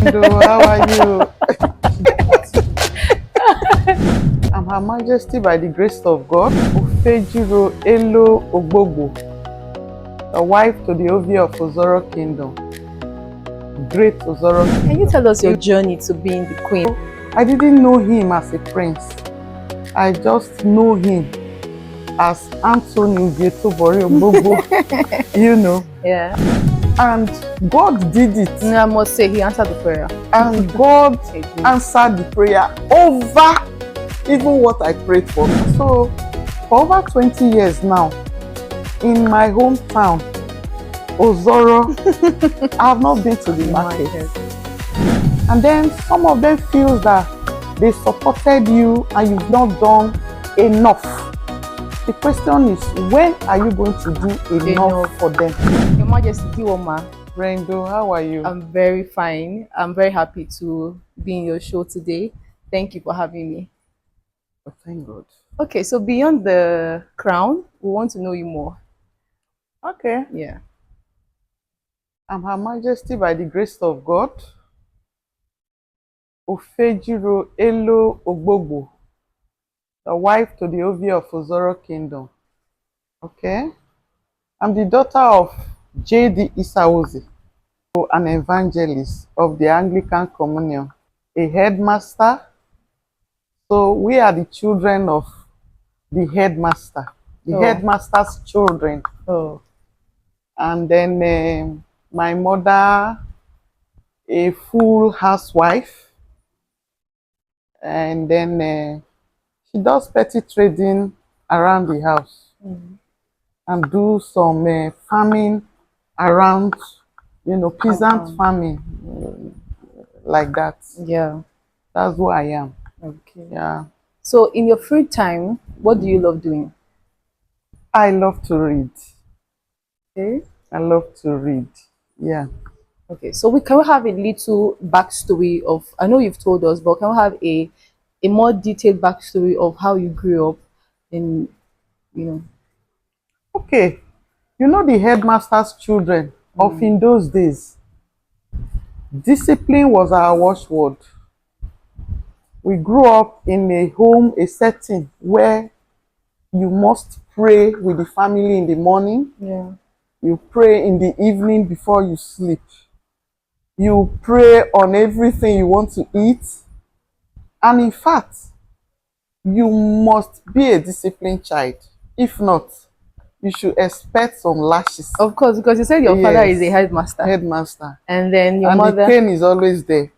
Brando, how are you? I'm Her Majesty by the grace of God, Ofejiro Elo Ogbogbo, the wife to the Ovi of Ozoro Kingdom. Great Ozoro Kingdom. Can you tell us your journey to being the queen? I didn't know him as a prince. I just know him as Anthony Ugetobori Ogbogbo, you know. Yeah. And God did it. I must say he answered the prayer. And God answered the prayer over even what I prayed for. So for over 20 years now, in my hometown, Ozoro, I have not been to the market. And then some of them feel that they supported you and you've not done enough. The question is, when are you going to do enough for them? Your Majesty, Diwoma. Brando, how are you? I'm very fine. I'm very happy to be in your show today. Thank you for having me. Oh, thank God. Okay, so beyond the crown, we want to know you more. Okay. Yeah. I'm Her Majesty by the grace of God, Ofejiro Elo Ogbogbo, the wife to the Ovi of Ozoro Kingdom. Okay. I'm the daughter of J.D. Isaozi, an evangelist of the Anglican Communion, a headmaster. So we are the children of the headmaster, the headmaster's children. Oh. And then my mother, a full housewife, and then she does petty trading around the house and do some farming around, peasant farming, like that. Yeah. That's who I am. Okay. Yeah. So in your free time, what do you love doing? I love to read. Okay. I love to read. Yeah. Okay. So can we have a little backstory of, I know you've told us, but can we have a more detailed backstory of how you grew up in, you know? Okay. You know the headmaster's children of in those days. Discipline was our watchword. We grew up in a home, a setting where you must pray with the family in the morning. Yeah. You pray in the evening before you sleep. You pray on everything you want to eat. And in fact, you must be a disciplined child. If not, you should expect some lashes. Of course, because you said your father is a headmaster. Headmaster. And then your and mother. the cane is always there.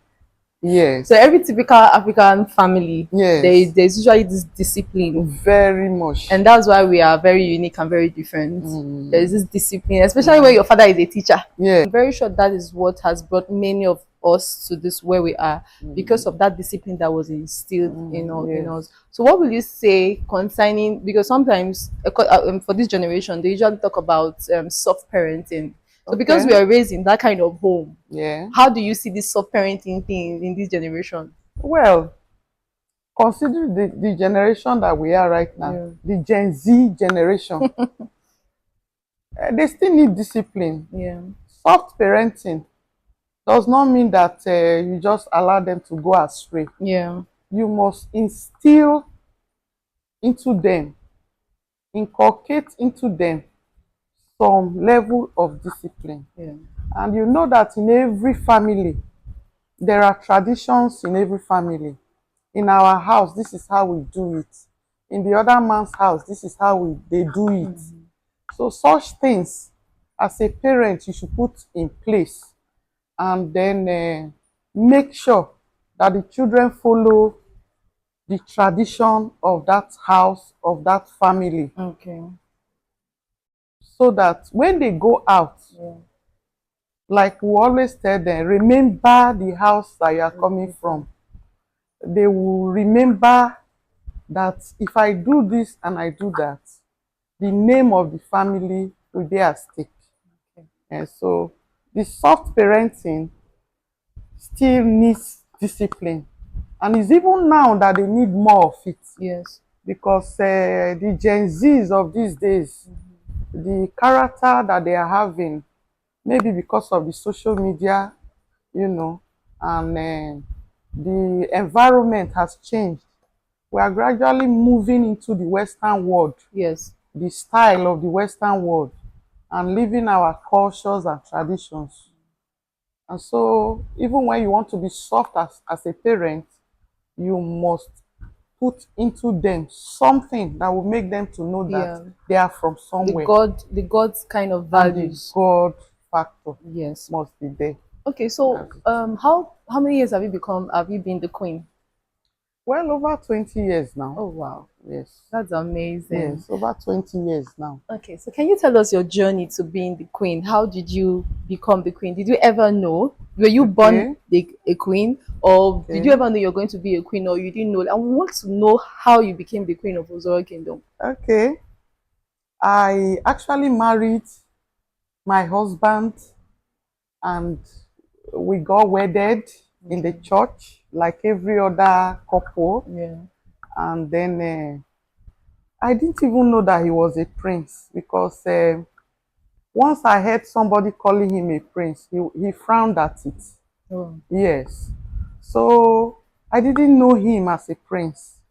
Yes. So every typical African family, yes, there's usually this discipline. Very much. And that's why we are very unique and very different. There's this discipline, especially when your father is a teacher. Yeah. I'm very sure that is what has brought many of us to this where we are, because of that discipline that was instilled in us. So what will you say concerning, because sometimes for this generation they usually talk about soft parenting. So because we are raised in that kind of home, how do you see this soft parenting thing in this generation? Well, consider the generation that we are right now, the Gen Z generation. They still need discipline. Soft parenting does not mean that you just allow them to go astray. You must instill into them, inculcate into them some level of discipline. And you know that in every family, there are traditions in every family. In our house, this is how we do it. In the other man's house, this is how they do it. So such things, as a parent, you should put in place, and then make sure that the children follow the tradition of that house, of that family. So that when they go out, like we always tell them, remember the house that you are coming from. They will remember that if I do this and I do that, the name of the family will be at stake. And so the soft parenting still needs discipline. And it's even now that they need more of it. Because the Gen Zs of these days, the character that they are having, maybe because of the social media, and the environment has changed. We are gradually moving into the Western world. Yes. The style of the Western world, and living our cultures and traditions. And so, even when you want to be soft as a parent, you must put into them something that will make them to know that they are from somewhere. The God's kind of And the values. God factor, Yes, must be there. Okay, so how many years have you been the queen? Well, over 20 years now. Oh wow. Yes. That's amazing. Yes, over 20 years now. Okay, so can you tell us your journey to being the queen? How did you become the queen? Did you ever know? Were you born a queen? Or did you ever know you're going to be a queen, or you didn't know? I want to know how you became the queen of Ozoro Kingdom. Okay. I actually married my husband, and we got wedded in the church like every other couple. Yeah. And then I didn't even know that he was a prince, because once I heard somebody calling him a prince, he frowned at it. Oh. Yes. So I didn't know him as a prince.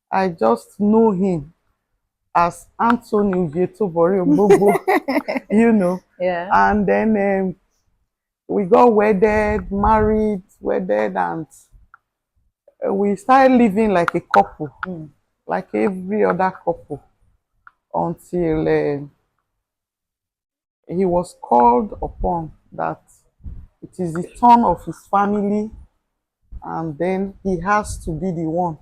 I just know him as Anthony Ujetobori Ogbobo, you know. Yeah. And then we got married, wedded, and we started living like a couple, like every other couple, until he was called upon that it is the turn of his family, and then he has to be the one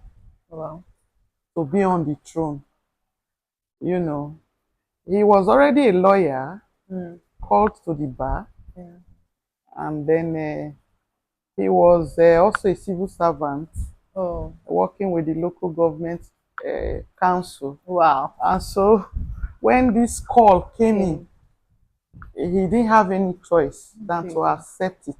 to be on the throne. You know, he was already a lawyer, called to the bar, and then he was also a civil servant, working with the local government council. Wow. And so when this call came in, he didn't have any choice than to accept it.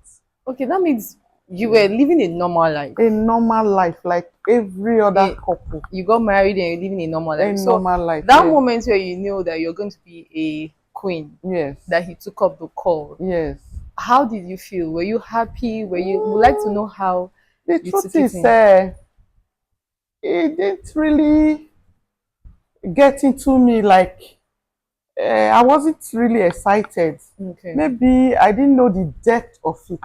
Okay, that means you were living a normal life. A normal life, like every other couple. You got married and you're living a normal life. A normal life. That moment where you knew that you're going to be a queen. Yes. That he took up the call. Yes. How did you feel? Were you happy? Would like to know how the truth is it didn't really get into me, like I wasn't really excited. Okay. Maybe I didn't know the depth of it.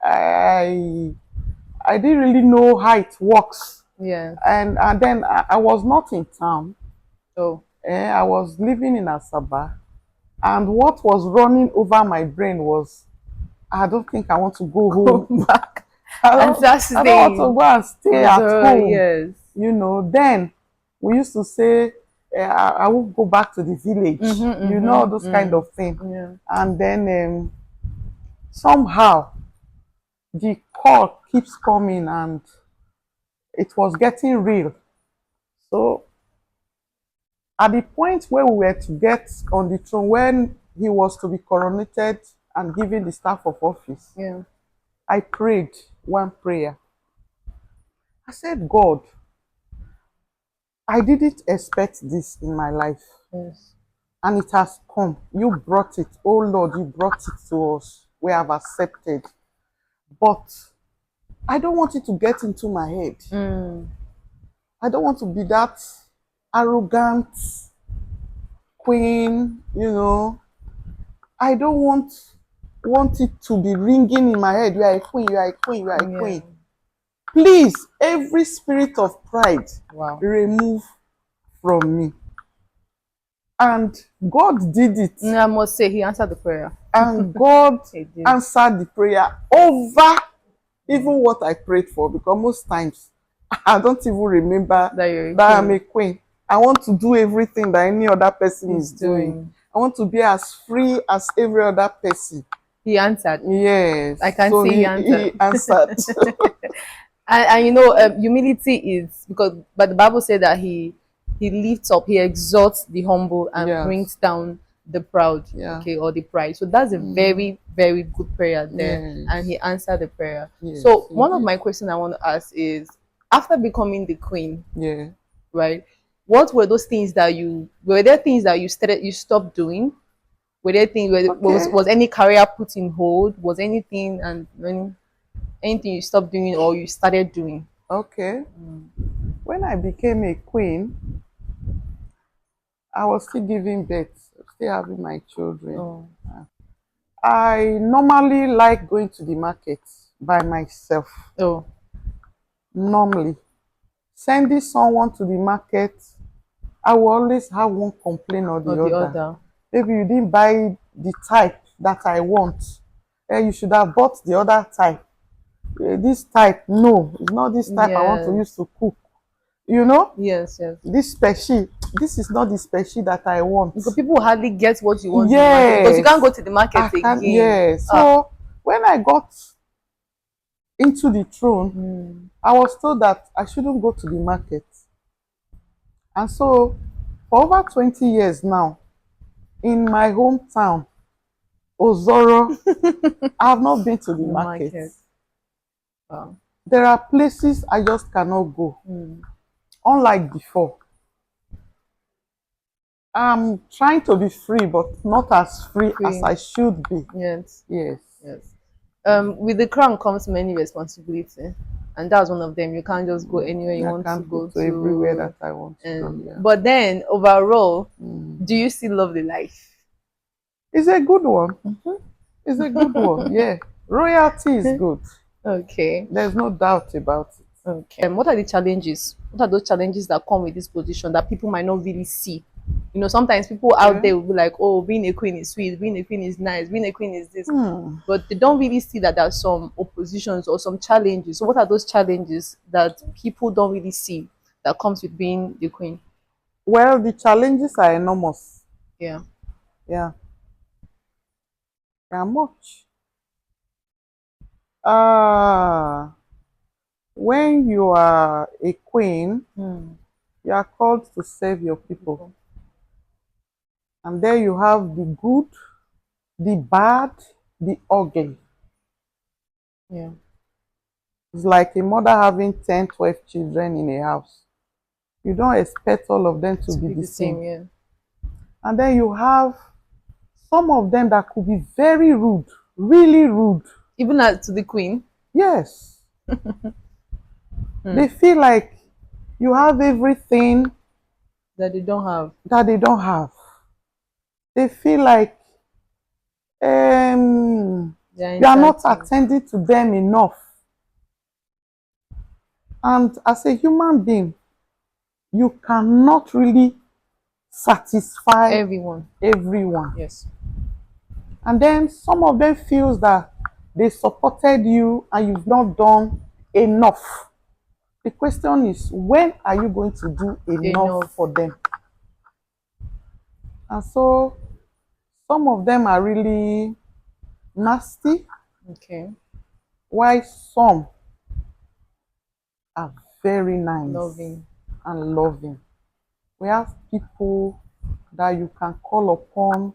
I didn't really know how it works. Yeah. And then I was not in town. Oh. I was living in Asaba. And what was running over my brain was, I don't think I want to go home back. I don't want to go and stay at home. Yes. You know, then we used to say, I will go back to the village. You know, those kind of things. Yeah. And then somehow the call keeps coming, and it was getting real. So at the point where we were to get on the throne, when he was to be coronated and given the staff of office, I prayed one prayer. I said, God, I didn't expect this in my life. Yes. And it has come. You brought it. Oh Lord, you brought it to us. We have accepted. But I don't want it to get into my head. I don't want to be that arrogant queen, you know. I don't want it to be ringing in my head. You are a queen, you are a queen, you are a queen. Please, every spirit of pride, remove from me. And God did it. I must say, he answered the prayer. And God answered the prayer over even what I prayed for, because most times I don't even remember that I'm a queen. I want to do everything that any other person is doing. I want to be as free as every other person. He answered. Yes. I can see he answered. He answered. and you know, humility is but the Bible said that he lifts up, he exalts the humble and brings down the proud, or the pride. So that's a very, very good prayer there. And he answered the prayer. So one of my questions I want to ask is, after becoming the queen, right, what were those things that were there things that you stopped doing? Were there things was any career put in hold? Was anything? And when Anything you stopped doing or you started doing? Okay. When I became a queen, I was still giving birth, still having my children. Oh. I normally like going to the market by myself. Oh. Normally, sending someone to the market, I will always have one complaint or Or the the other. other. Maybe you didn't buy the type that I want. You should have bought the other type. This type, no, it's not this type I want to use Yes. to cook. You know, Yes, yes. this specie, this is not the specie that I want. Because people hardly get what you want in the market because you Yes, can't go to the market I can. again. Yes. Ah. So when I got into the throne, I was told that I shouldn't go to the market. And so for over 20 years now, in my hometown, Ozoro, I have not been to the The market. market. Wow. There are places I just cannot go. Unlike before. I'm trying to be free, but not as free as I should be. Yes. Yes. Yes. With the crown comes many responsibility, and that's one of them. You can't just go anywhere you I want to can't go go to everywhere to. that I want to go. And Yeah. but then overall, do you still love the life? It's a good one. It's a good one. Yeah. Royalty is good. Okay. There's no doubt about it. Okay. What are the challenges? What are those challenges that come with this position that people might not really see? You know, sometimes people out Okay. there will be like, "Oh, being a queen is sweet. Being a queen is nice. Being a queen is this," Hmm. but they don't really see that there's some oppositions or some challenges. So, what are those challenges that people don't really see that comes with being the queen? Well, the challenges are enormous. Yeah. Yeah. They are much. Ah, when you are a queen, you are called to serve your people. And there you have the good, the bad, the ugly. Yeah. It's like a mother having 10, 12 children in a house. You don't expect all of them to To be be the the same, same. yeah. And then you have some of them that could be very rude, really rude. Even as to the queen. Yes. They feel like you have everything That they don't have. that they don't have. They feel like They're you are not entitled. attending to them enough. And as a human being, you cannot really satisfy Everyone. everyone. Yes. And then some of them feels that they supported you and you've not done enough. The question is, when are you going to do enough for them? And so some of them are really nasty, Okay. while some are very nice Loving. and loving. We have people that you can call upon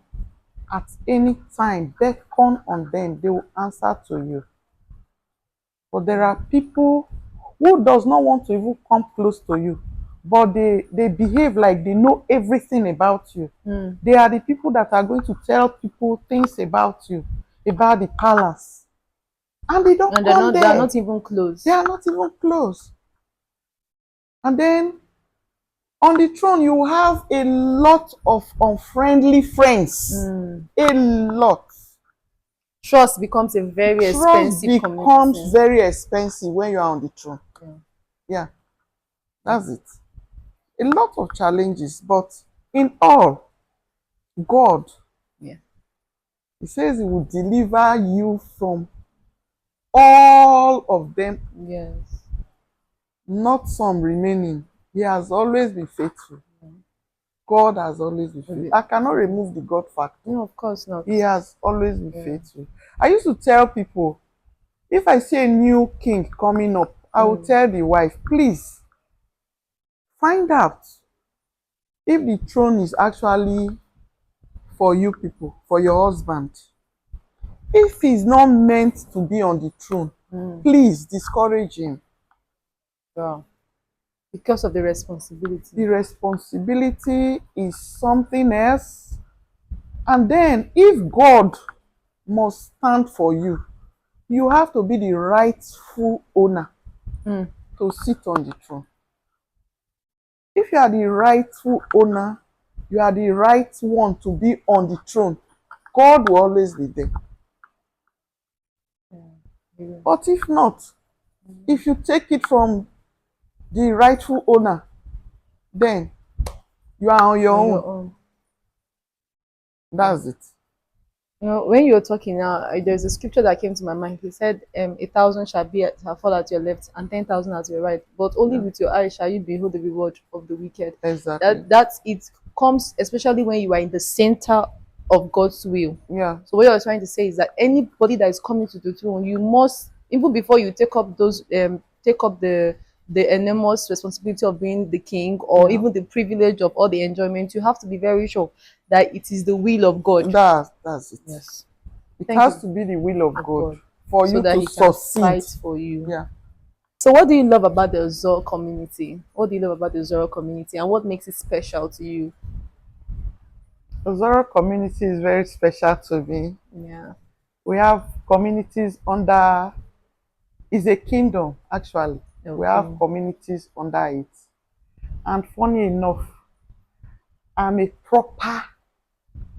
at any time, beckon on them, they will answer to you. But there are people who does not want to even come close to you, but they behave like they know everything about you. They are the people that are going to tell people things about you, about the palace. And they don't And come they're there. not even close. They are not even close. And then on the throne, you have a lot of unfriendly friends. A lot. Trust becomes a very Trust expensive becomes commodity. very expensive when you are on the throne. Yeah, that's it. A lot of challenges, but in all, God, Yeah. He says He will deliver you from all of them, Yes. not some remaining. He has always been faithful. God has always been faithful. I cannot remove the God factor. No, of course not. He has always been faithful. I used to tell people, if I see a new king coming up, I will tell the wife, please find out if the throne is actually for you people, for your husband. If he's not meant to be on the throne, please discourage him. Wow. Because of the responsibility. The responsibility is something else. And then if God must stand for you you have to be the rightful owner to sit on the throne. If you are the rightful owner, you are the right one to be on the throne, God will always be there. But if not, if you take it from the rightful owner, then you are on your own. That's it. You know, when you're talking now, there's a scripture that came to my mind. He said, 1,000 shall fall at your left and 10,000 at your right, but only with your eyes shall you behold the reward of the wicked. Exactly. That's it comes especially when you are in the center of God's will. Yeah. So what you're trying to say is that anybody that is coming to the throne, you must, even before you take up the enormous responsibility of being the king, or even the privilege of all the enjoyment, you have to be very sure that it is the will of God. That's it. Yes. It has to be the will of God for so you that to he can succeed. fight for you. Yeah. So what do you love about the Ozoro community? What do you love about the Ozoro community, and what makes it special to you? The Ozoro community is very special to me. Yeah. We have communities under, it's a kingdom actually. Okay. We have communities under it. And funny enough, I'm a proper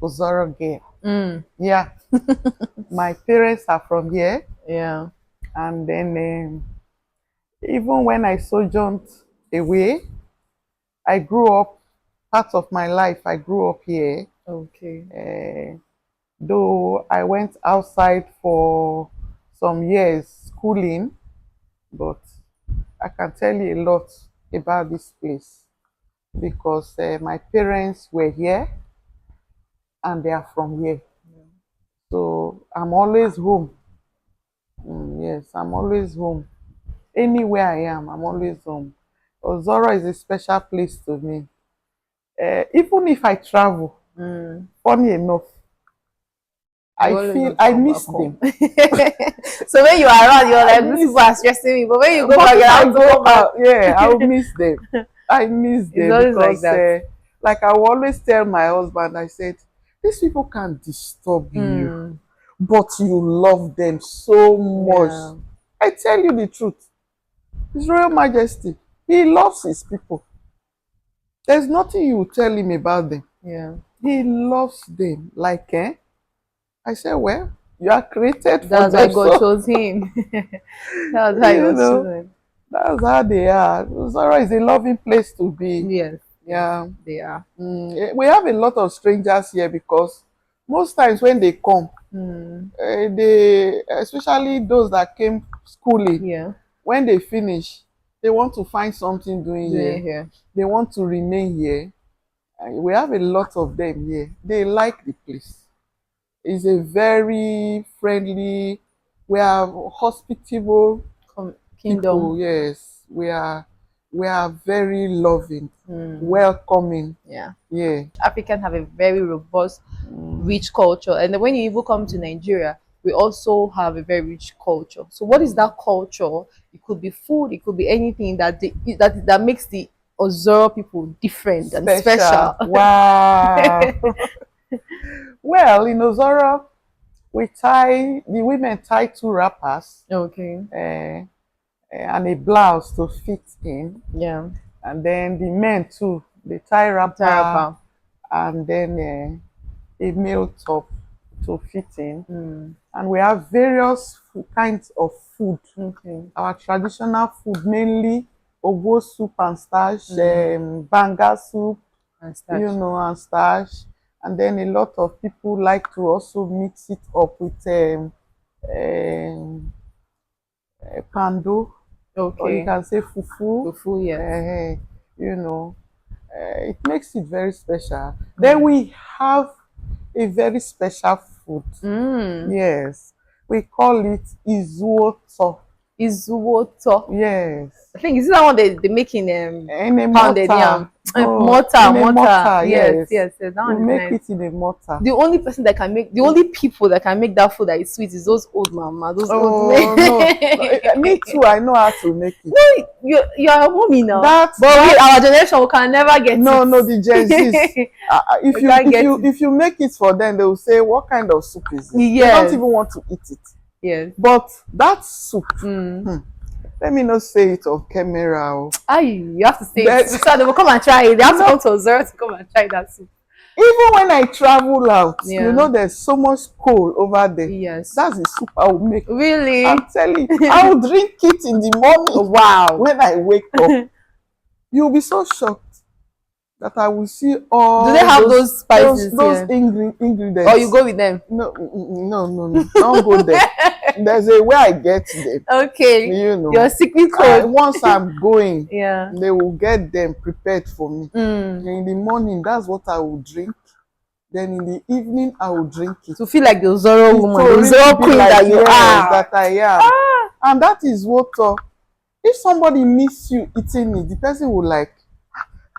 Ozoro girl. Yeah. My parents are from here. Yeah. And then even when I sojourned away, I grew up, part of my life, I grew up here. Okay. Though I went outside for some years schooling, but I can tell you a lot about this place because my parents were here and they are from here. So I'm always home. Yes, I'm always home. Anywhere I am, I'm always home. Ozoro is a special place to me. Even if I travel, funny enough, I miss them. So when you are around, you're like, these people are stressing me. But when you go back, I'll miss them. I miss them because, like that. Like I will always tell my husband, I said, these people can disturb you, but you love them so much. Yeah. I tell you the truth. His Royal Majesty, he loves his people. There's nothing you will tell him about them. Yeah. He loves them. Like, I said, well, you are created for that's why God chose him. That's why God chose him. That's how they are. Ozoro is a loving place to be. Yes. Yeah. They are. We have a lot of strangers here because most times when they come, they, especially those that came schooling, when they finish, they want to find something doing here. They want to remain here. We have a lot of them here. They like the place. It's a very friendly, we are hospitable kingdom. people. Yes, we are very loving, welcoming. Yeah. Africans have a very robust, rich culture, and then when you even come to Nigeria, we also have a very rich culture. So what is that culture? It could be food, it could be anything that that makes the Ozoro people different and special. Wow. Well, in Ozoro, the women tie 2 wrappers. Okay. And a blouse to fit in. Yeah. And then the men too, they tie wrapper. And then a male top to fit in. And we have various kinds of food. Okay. Our traditional food, mainly ogbo soup and starch, banga soup, and starch. And starch. And then a lot of people like to also mix it up with pando. Okay. Or you can say fufu. Fufu, yes. It makes it very special. Then we have a very special food. Yes. We call it izuoto. Izuoto. Yes. I think is that one they make in a pounded yam. Mortar. Yes. That one you make it in a mortar. The only people that can make that food that is sweet is those old mama, those old men. No, me too. I know how to make it. No, you're a woman now. But our generation we can never get it. No, the Gen Zs. If you make it for them, they will say, "What kind of soup is it?" Yes. They don't even want to eat it. Yes. But that soup, let me not say it on camera. You have to say it. So they will come and try it. They have to come to Ozoro to come and try that soup. Even when I travel out, Yeah. you know, there's so much coal over there. Yes. That's the soup I will make. Really? I'm telling you, I will drink it in the morning. Wow. When I wake up, you'll be so shocked that I will see all. Do they have those spices? Those ingredients. Or you go with them? No, don't go there. There's a way I get them. Okay. You know, your secret code. Once I'm going, yeah, they will get them prepared for me. In the morning, that's what I will drink. Then in the evening, I will drink it. To feel like the Ozoro woman, the Ozoro queen like, that you are. That I am. And that is what, if somebody miss you eating it, the person will like,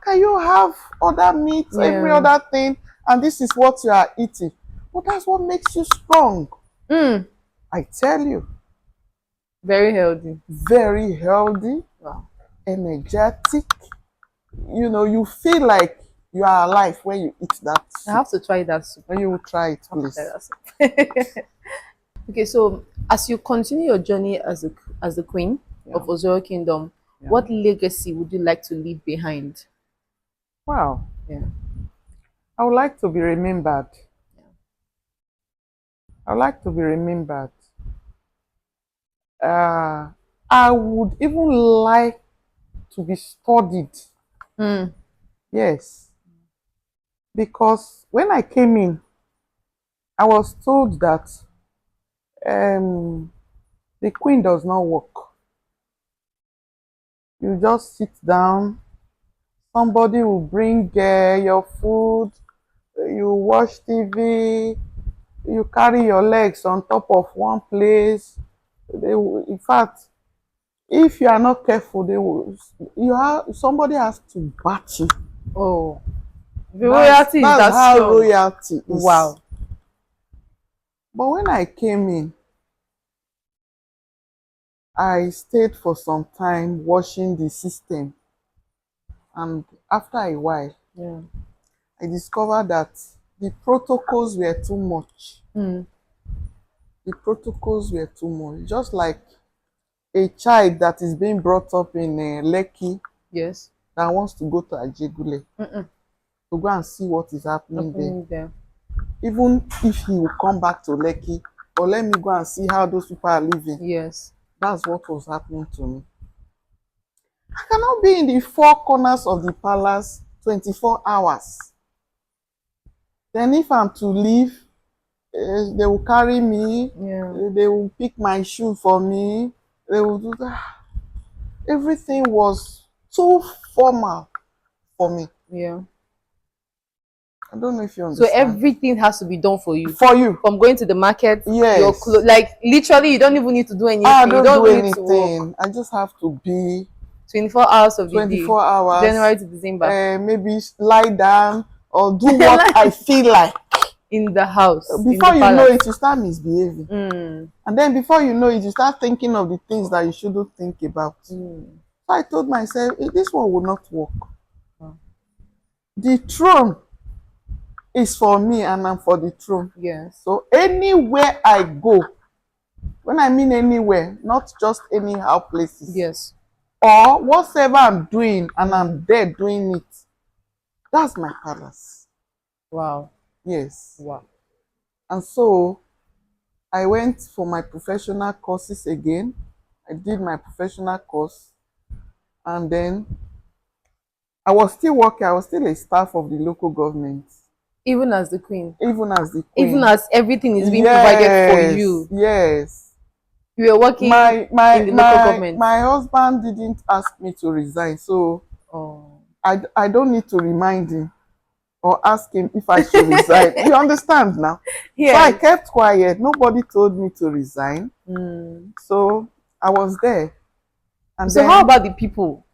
can you have other meat, every other thing, and this is what you are eating? But that's what makes you strong. I tell you. Very healthy. Very healthy. Wow. Energetic. You know, you feel like you are alive when you eat that soup. I have to try that soup. When you will try it, please. Okay, so as you continue your journey as the queen of Ozoro Kingdom, what legacy would you like to leave behind? Wow. Yeah. I would like to be remembered. I would like to be remembered. I would even like to be studied. Yes. Because when I came in, I was told that the queen does not work. You just sit down, somebody will bring your food, you watch TV, you carry your legs on top of one place. In fact, if you are not careful, somebody has to bat you. Oh, the royalty is that's how strong. Royalty is. Wow. But when I came in, I stayed for some time watching the system, and after a while, I discovered that the protocols were too much. The protocols were too much. Just like a child that is being brought up in Lekki, yes, that wants to go to Ajegule to go and see what is happening there. Even if he will come back to Lekki, or let me go and see how those people are living. Yes. That's what was happening to me. I cannot be in the four corners of the palace 24 hours. Then if I'm to leave, they will carry me. They will pick my shoe for me. They will do that. Everything was too formal for me. Yeah. I don't know if you understand. So everything has to be done for you. For you. From going to the market, your clothes, like literally, you don't even need to do anything. I don't do anything. I just have to be 24 hours of the day. 24 hours. January to December. Maybe lie down or do what I feel like. In the house. Before you know it, you start misbehaving. And then before you know it, you start thinking of the things that you shouldn't think about. So I told myself, this one will not work. The throne is for me and I'm for the throne. Yes. So anywhere I go, when I mean anywhere, not just anyhow places. Yes. Or whatever I'm doing and I'm there doing it, that's my palace. Wow. Yes. Wow. And so I went for my professional courses again. I did my professional course, and then I was still working. I was still a staff of the local government. Even as the queen. Even as the queen. Even as everything is being provided for you. Yes. You were working in the local government. My husband didn't ask me to resign, so I don't need to remind him or ask him if I should resign. You understand now? Yes. So I kept quiet. Nobody told me to resign. So I was there. And so how about the people?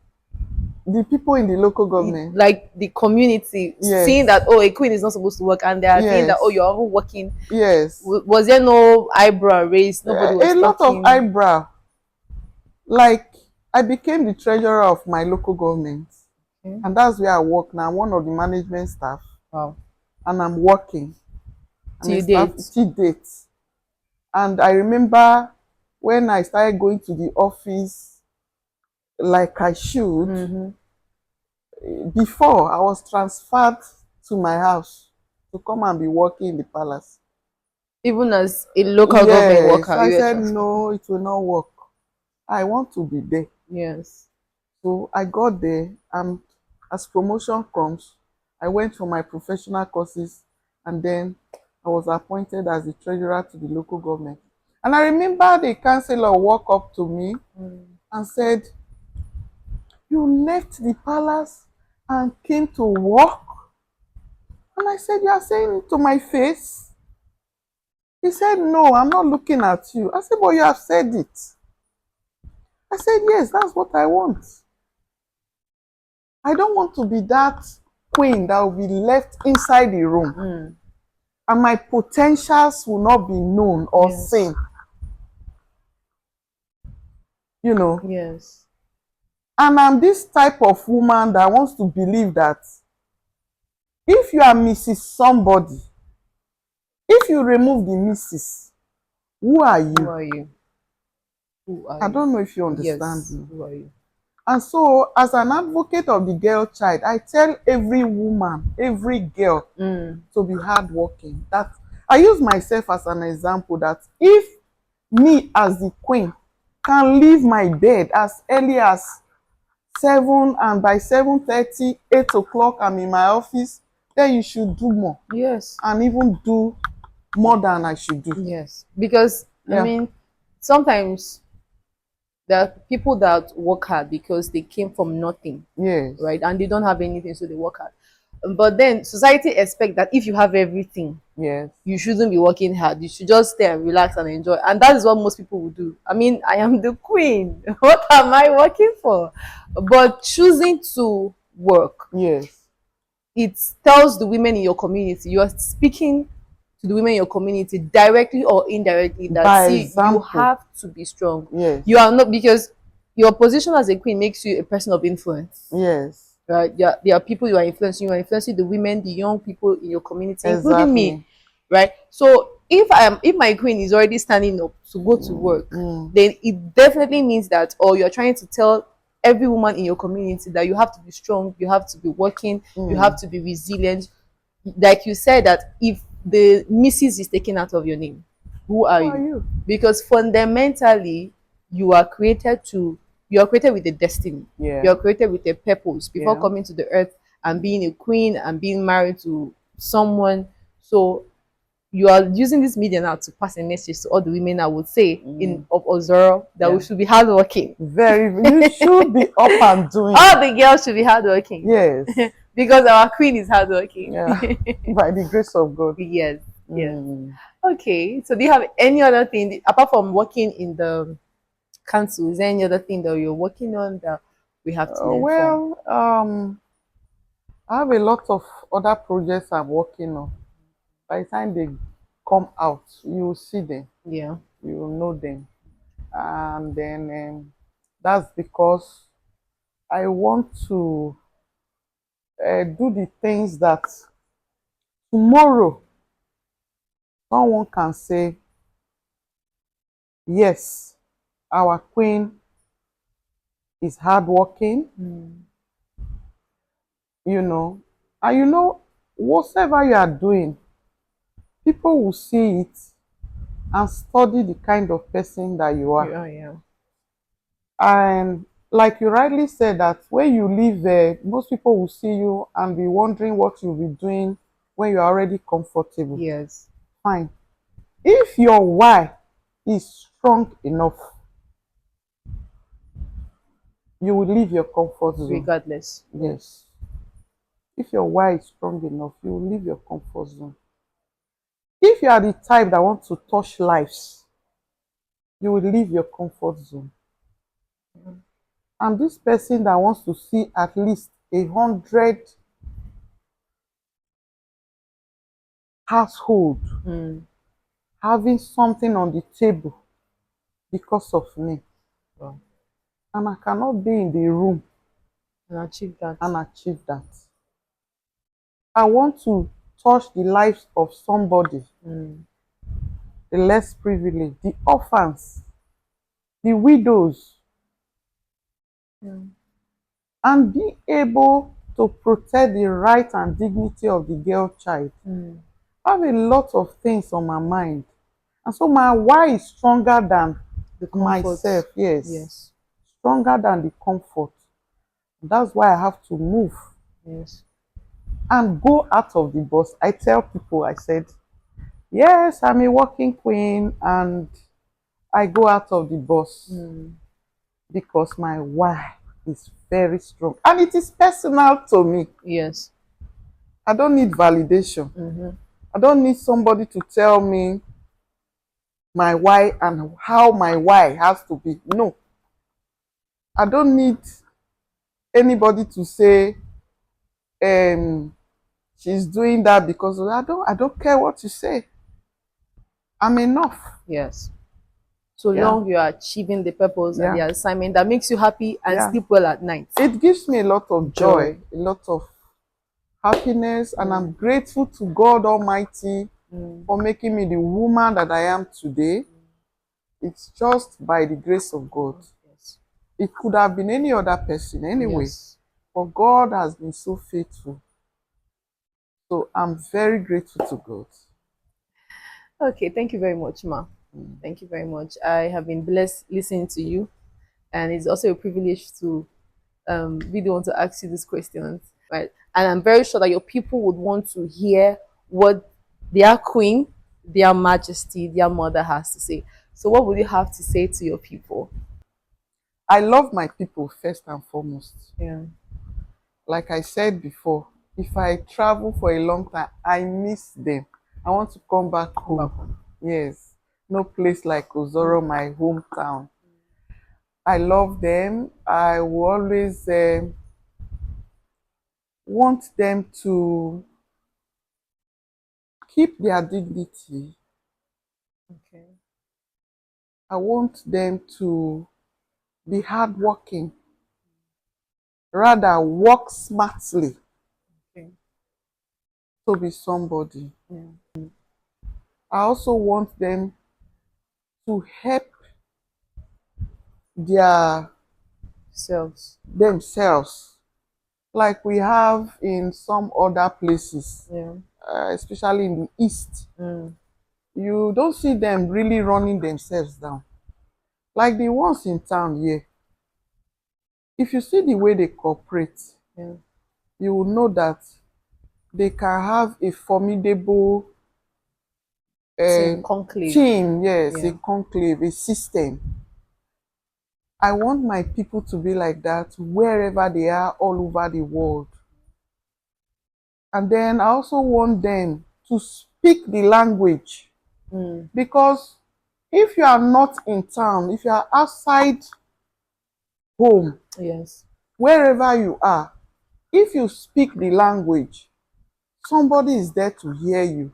The people in the local government, like the community, seeing that a queen is not supposed to work, and they are saying that you're all working. Yes. Was there no eyebrow raised? Nobody was talking? Lot of eyebrow. Like I became the treasurer of my local government, and that's where I work now. I'm one of the management staff. Wow. And I'm working. Till date. Till date. And I remember when I started going to the office like I should, before I was transferred to my house to come and be working in the palace. Even as a local government Yes, worker, I you were said transferred. no, it will not work. I want to be there. Yes. So I got there, and as promotion comes, I went for my professional courses, and then I was appointed as the treasurer to the local government. And I remember the councillor walked up to me and said, "You left the palace and came to work?" And I said, "You are saying it to my face?" He said, "No, I'm not looking at you." I said, "But you have said it." I said, "Yes, that's what I want. I don't want to be that queen that will be left inside the room and my potentials will not be known or seen." You know, Yes. and I'm this type of woman that wants to believe that if you are Mrs. Somebody, if you remove the Mrs., who are Who you? are you? Who are I you? don't know if you understand Yes. me. Who are you? And so, as an advocate of the girl child, I tell every woman, every girl to be hardworking. That I use myself as an example that if me as the queen can leave my bed as early as 7, and by 7:30, 8 o'clock, I'm in my office, then you should do more. Yes. And even do more than I should do. Yes. Because I Yeah. mean, sometimes there are people that work hard because they came from nothing, Yes. right? And they don't have anything, so they work hard. But then society expects that if you have everything, Yes. you shouldn't be working hard. You should just stay and relax and enjoy. And that is what most people will do. I mean, I am the queen. What am I working for? But choosing to work, Yes. it tells the women in your community, you are speaking to the women in your community directly or indirectly that, By see, you example. have to be strong. Yes. You are not, because your position as a queen makes you a person of influence. Yes. Right? There are people you are influencing. You are influencing the women, the young people in your community, including me. Exactly. Right? So if my queen is already standing up to go to work, then it definitely means that, or you're trying to tell every woman in your community that you have to be strong, you have to be working, you have to be resilient. Like you said, that if the Mrs. is taken out of your name, who are Who are you? you? Because fundamentally, you are created to you are created with a destiny. Yeah. You are created with a purpose before Yeah. coming to the earth and being a queen and being married to someone. So you are using this media now to pass a message to all the women, I would say, in of Ozoro, that we Yeah. should be hardworking. You should be up and doing. All the girls should be hardworking. Yes. Because our queen is hardworking. Yeah. By the grace of God. Yes, yes. Okay. So do you have any other thing apart from working in the council? Is there any other thing that you're working on that we have to learn from? Well, I have a lot of other projects I'm working on. By the time they come out, you will see them, Yeah. you will know them. And then that's because I want to do the things that tomorrow someone can say, yes, our queen is hardworking, you know. And you know, whatever you are doing, people will see it and study the kind of person that you are. Yeah, yeah. And like you rightly said, that when you live there, most people will see you and be wondering what you'll be doing when you're already comfortable. Yes. Fine. If your why is strong enough, you will leave your comfort zone. Regardless. Yes. If your why is strong enough, you will leave your comfort zone. If you are the type that wants to touch lives, you will leave your comfort zone. And this person that wants to see at least 100 household having something on the table because of me. Wow. And I cannot be in the room And achieve that. and achieve that. I want to touch the lives of somebody the less privileged, the orphans, the widows, and be able to protect the right and dignity of the girl child. I have a lot of things on my mind. And so my why is stronger than the comfort. myself. Yes. Stronger than the comfort. That's why I have to move. Yes. And go out of the bus. I tell people, I said, yes, I'm a working queen, and I go out of the bus because my why is very strong. And it is personal to me. Yes. I don't need validation. I don't need somebody to tell me my why and how my why has to be. No. I don't need anybody to say she's doing that because I don't care what you say. I'm enough. Yes. So long you are achieving the purpose and the assignment that makes you happy and sleep well at night. It gives me a lot of joy, a lot of happiness, and I'm grateful to God Almighty for making me the woman that I am today. It's just by the grace of God. Yes. It could have been any other person anyway, but God has been so faithful. So I'm very grateful to God. Okay, thank you very much, Ma. Thank you very much. I have been blessed listening to you, and it's also a privilege to be the one to ask you these questions, right? And I'm very sure that your people would want to hear what their queen, their majesty, their mother has to say. So what would you have to say to your people? I love my people first and foremost. Yeah. Like I said before, if I travel for a long time, I miss them. I want to come back home. Yes. No place like Ozoro, my hometown. I love them. I will always want them to keep their dignity. Okay. I want them to be hardworking. Rather, work smartly to be somebody. Yeah. I also want them to help their themselves, like we have in some other places, especially in the East. You don't see them really running themselves down. Like the ones in town here. If you see the way they cooperate, you will know that they can have a formidable team, a conclave, a system. I want my people to be like that wherever they are all over the world. And then I also want them to speak the language. Because if you are not in town, if you are outside home, wherever you are, if you speak the language, somebody is there to hear you,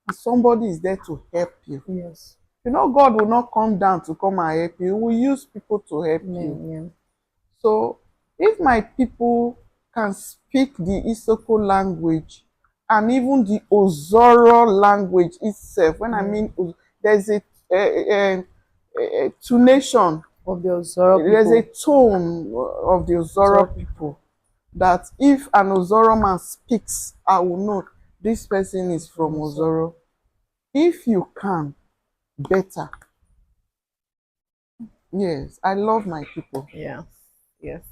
and somebody is there to help you. You know, God will not come down to come and help you. He will use people to help you. So if my people can speak the Isoko language and even the Ozoro language itself, when I mean there's a tonation of the Ozoro people. There's a tone of the Ozoro people that if an Ozoro man speaks, I will know this person is from Ozoro. If you can, better. Yes, I love my people. Yeah. Yes.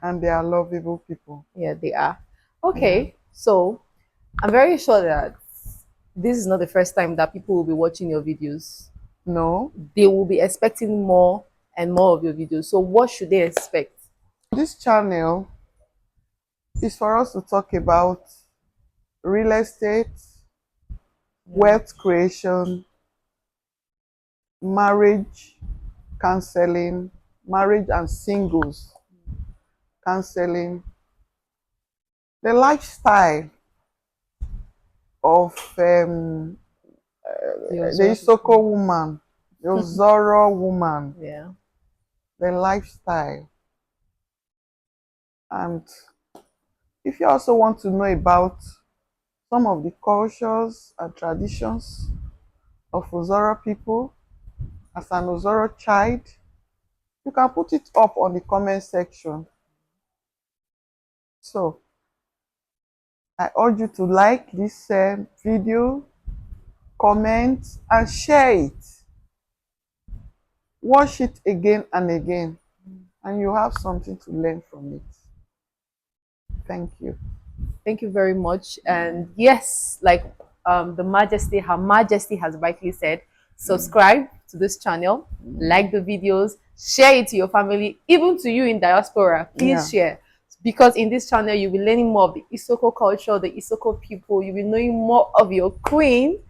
And they are lovable people. Yeah, they are. Okay, so I'm very sure that this is not the first time that people will be watching your videos. No. They will be expecting more and more of your videos. So what should they expect? This channel is for us to talk about real estate, wealth creation, marriage counseling, marriage and singles counseling, the lifestyle of the Isoko woman, the Ozoro woman, the lifestyle. And if you also want to know about some of the cultures and traditions of Ozoro people, as an Ozoro child, you can put it up on the comment section. So I urge you to like this video, comment, and share it. Watch it again and again, and you have something to learn from it. Thank you. Thank you very much. And yes, like the Majesty, Her Majesty has rightly said, subscribe to this channel, like the videos, share it to your family, even to you in diaspora. Please share. Because in this channel, you'll be learning more of the Isoko culture, the Isoko people. You'll be knowing more of your queen.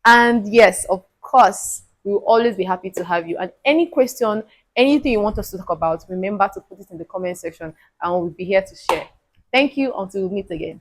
And yes, of course, we will always be happy to have you. And any question, anything you want us to talk about, remember to put it in the comment section and we'll be here to share. Thank you until we meet again.